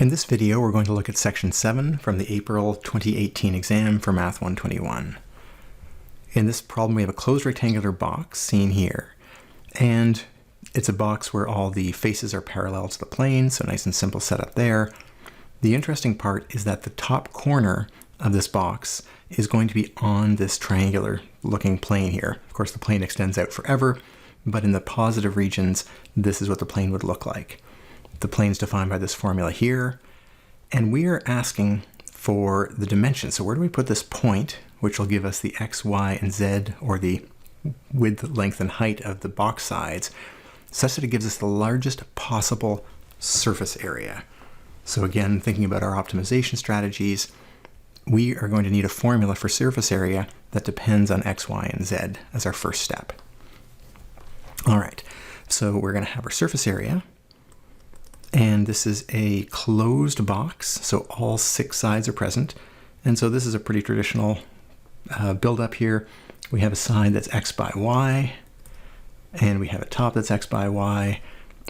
In this video, we're going to look at Section 7 from the April 2018 exam for Math 121. In this problem, we have a closed rectangular box seen here, and it's a box where all the faces are parallel to the plane, so nice and simple setup there. The interesting part is that the top corner of this box is going to be on this triangular looking plane here. Of course, the plane extends out forever, but in the positive regions, this is what the plane would look like. The plane is defined by this formula here, and we are asking for the dimensions. So where do we put this point, which will give us the x, y, and z, or the width, length, and height of the box sides, such that it gives us the largest possible surface area. So again, thinking about our optimization strategies, we are going to need a formula for surface area that depends on x, y, and z as our first step. All right, so we're going to have our surface area. And this is a closed box, so all 6 sides are present. And so this is a pretty traditional build-up here. We have a side that's x by y, and we have a top that's x by y.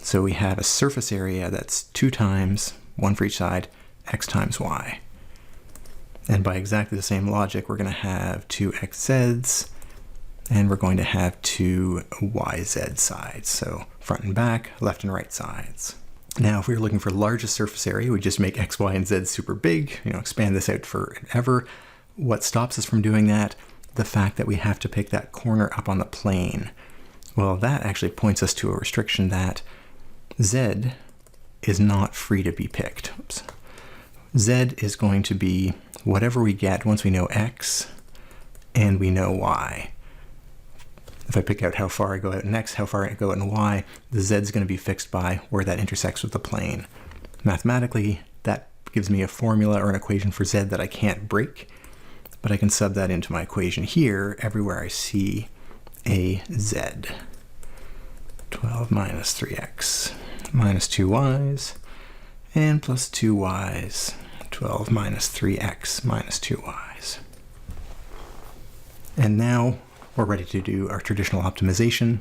So we have a surface area that's 2 times, 1 for each side, x times y. And by exactly the same logic, we're going to have 2 xz's, and we're going to have 2 yz sides. So front and back, left and right sides. Now, if we were looking for largest surface area, we just make x, y, and z super big, expand this out forever. What stops us from doing that? The fact that we have to pick that corner up on the plane. Well, that actually points us to a restriction that z is not free to be picked. Oops. Z is going to be whatever we get once we know x and we know y. If I pick out how far I go out in x, how far I go out in y, the z is going to be fixed by where that intersects with the plane. Mathematically, that gives me a formula or an equation for z that I can't break, but I can sub that into my equation here everywhere I see a z. 12 minus 3x minus 2y's and plus 2y's. 12 minus 3x minus 2y's. And now we're ready to do our traditional optimization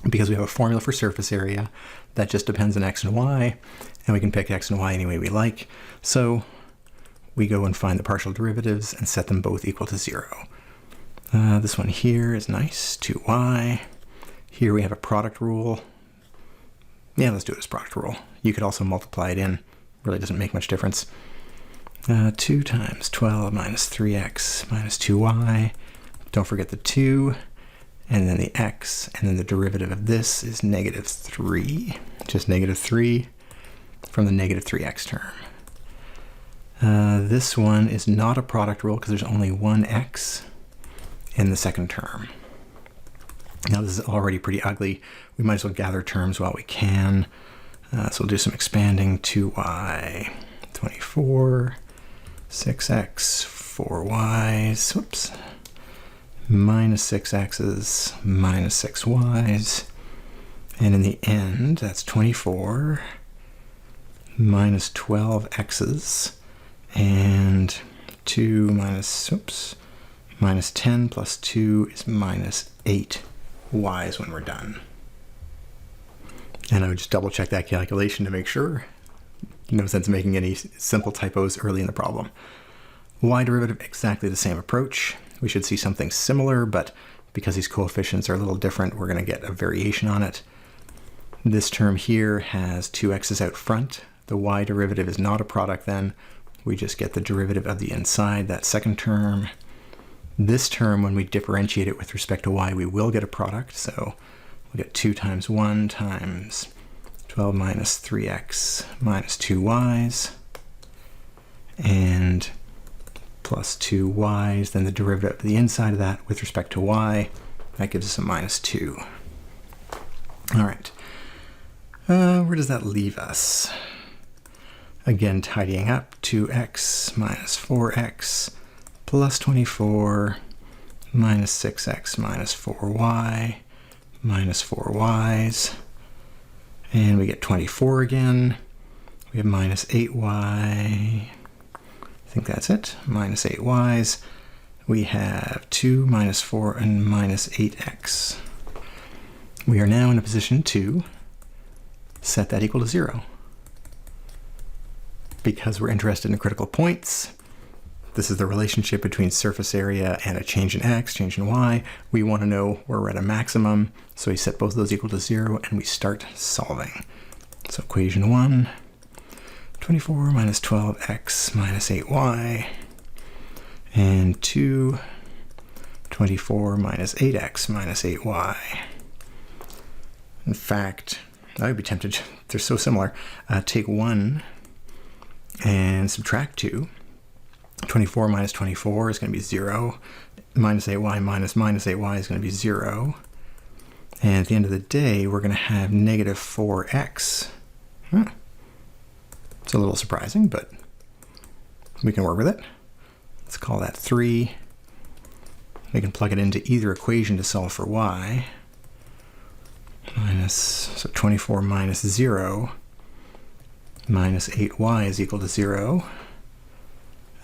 because we have a formula for surface area that just depends on x and y, and we can pick x and y any way we like. So we go and find the partial derivatives and set them both equal to 0. This one here is nice, 2y. Here we have a product rule. Yeah, let's do it as product rule. You could also multiply it in. Really doesn't make much difference. 2 times 12 minus 3x minus 2y. Don't forget the 2, and then the x, and then the derivative of this is negative 3, just negative 3 from the negative 3x term. This one is not a product rule because there's only one x in the second term. Now this is already pretty ugly. We might as well gather terms while we can. So we'll do some expanding. 2y, 24, 6x, 4y's, whoops. Minus 6x's, minus 6y's, and in the end, that's 24 minus 12x's, and 2 minus 10 plus 2 is minus 8y's when we're done. And I would just double check that calculation to make sure. No sense making any simple typos early in the problem. Y derivative, exactly the same approach. We should see something similar, but because these coefficients are a little different, we're going to get a variation on it. This term here has 2 x's out front. The y derivative is not a product then. We just get the derivative of the inside, that second term. This term, when we differentiate it with respect to y, we will get a product. So we'll get 2 times 1 times 12 minus 3x minus 2y's. And plus 2y's, then the derivative of the inside of that with respect to y, that gives us a minus 2. All right, where does that leave us? Again, tidying up, 2x minus 4x plus 24 minus 6x minus 4y minus 4y's, and we get 24 again. We have minus 8y. I think that's it, minus 8y's. We have 2 minus 4 and minus 8x. We are now in a position to set that equal to 0. because we're interested in critical points. This is the relationship between surface area and a change in x, change in y. We want to know where we're at a maximum, so we set both of those equal to 0 and we start solving. So equation 1, 24 minus 12x minus 8y, and 2, 24 minus 8x minus 8y. In fact, I would be tempted, they're so similar, take 1 and subtract 2. 24 minus 24 is going to be 0. Minus 8y minus 8y is going to be 0. And at the end of the day, we're going to have negative 4x. It's a little surprising, but we can work with it. Let's call that 3. We can plug it into either equation to solve for y. So 24 minus 0 minus 8y is equal to 0.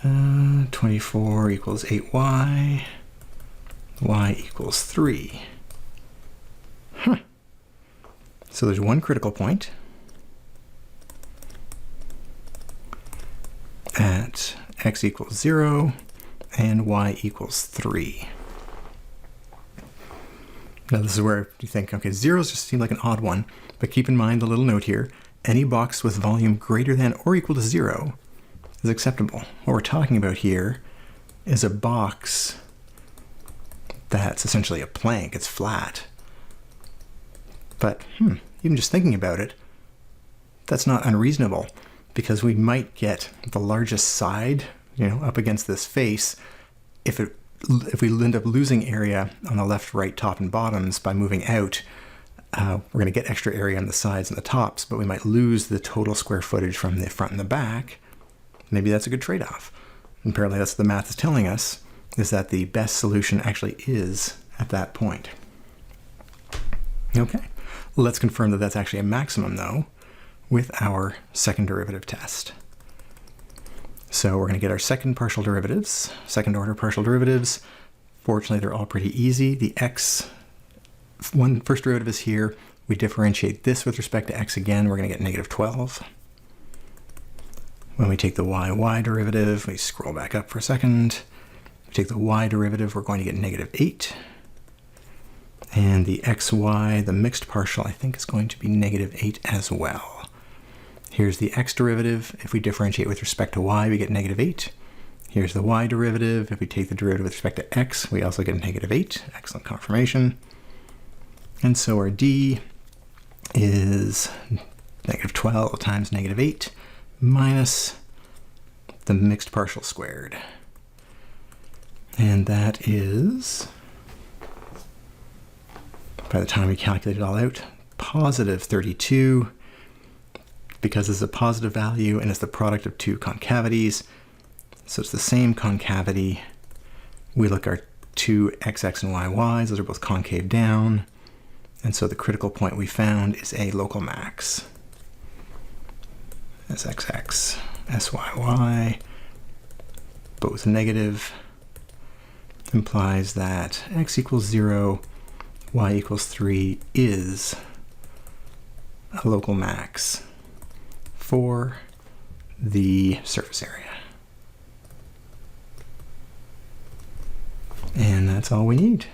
24 equals 8y. Y equals 3. So there's one critical point at x equals 0 and y equals 3. Now this is where you think, okay, zeros just seem like an odd one, but keep in mind the little note here. Any box with volume greater than or equal to 0 is acceptable. What we're talking about here is a box that's essentially a plank. It's flat. But even just thinking about it, that's not unreasonable, because we might get the largest side, up against this face. If we end up losing area on the left, right, top, and bottoms by moving out, we're going to get extra area on the sides and the tops, but we might lose the total square footage from the front and the back. Maybe that's a good trade-off. And apparently that's what the math is telling us, is that the best solution actually is at that point. Okay, let's confirm that that's actually a maximum, though, with our second derivative test. So we're going to get our second order partial derivatives. Fortunately, they're all pretty easy. The first derivative is here. We differentiate this with respect to x again. We're going to get negative 12. When we take the y derivative, we scroll back up for a second. We take the y derivative, we're going to get negative 8. And the xy, the mixed partial, I think is going to be negative 8 as well. Here's the x derivative. If we differentiate with respect to y, we get negative 8. Here's the y derivative. If we take the derivative with respect to x, we also get negative 8. Excellent confirmation. And so our d is negative 12 times negative 8 minus the mixed partial squared. And that is, by the time we calculate it all out, positive 32. Because it's a positive value and it's the product of two concavities, so it's the same concavity. We look at our two xx and yy's, those are both concave down, and so the critical point we found is a local max. Sxx, syy, both negative, implies that x equals 0, y equals 3 is a local max for the surface area. And that's all we need.